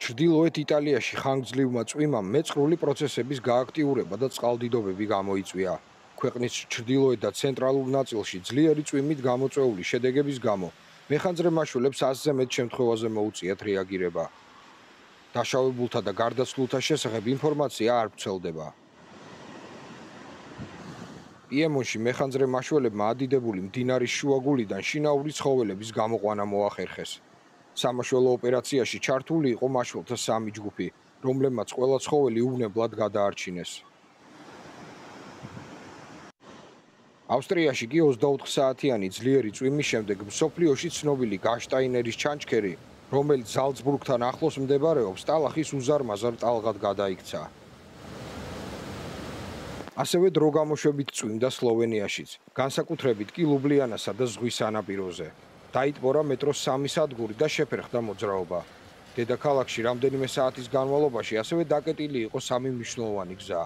ჩრდილოეთ იტალიაში ხანგრძლივმა წვიმამ მეწყრული პროცესების გააქტიურება და წყალდიდობები გამოიწვია. ქვეყნის ჩრდილოეთ და ცენტრალურ ნაწილში ძლიერი წვიმით გამოწვეული შედეგების გამო მეხანძრე მაშველებს 100-ზე მეტ შემთხვევაზე მოუწიათ რეაგირება. დაშავებულთა და გარდაცვლულთა შესახებ ინფორმაცია არ ვრცელდება. პიემონში მეხანძრე მაშველებმა ადიდებული მდინარის შუაგულიდან შინაური ცხოველების გამოყვანა მოახერხეს. სამაშველო ოპერაციაში ჩართული იყო მაშველთა 3 ჯგუფი, რომლებმაც ყველა ცხოველი უვნებლად გადაარჩინეს. ავსტრიაში კი 24 საათიანი ძლიერი წვიმის შემდეგ მსოფლიოში ცნობილი გაშტაინერის ჩანჩქერი, რომელიც ზალცბურგთან ახლოს მდებარეობს, ტალახის უზარმაზარ ტალღად გადაიქცა. ასევე დროგამოშვებით წვიმდა სლოვენიაშიც, განსაკუთრებით კი ლუბლიანასა და ზღვის სანაპიროზე. დაიტბორა მეტროს 3 სადგური და შეფერხდა მოძრაობა. დედაქალაქში რამდენიმე საათის განმავლობაში ასევე დაკეტილი იყო 3 მნიშვნელოვანი გზა.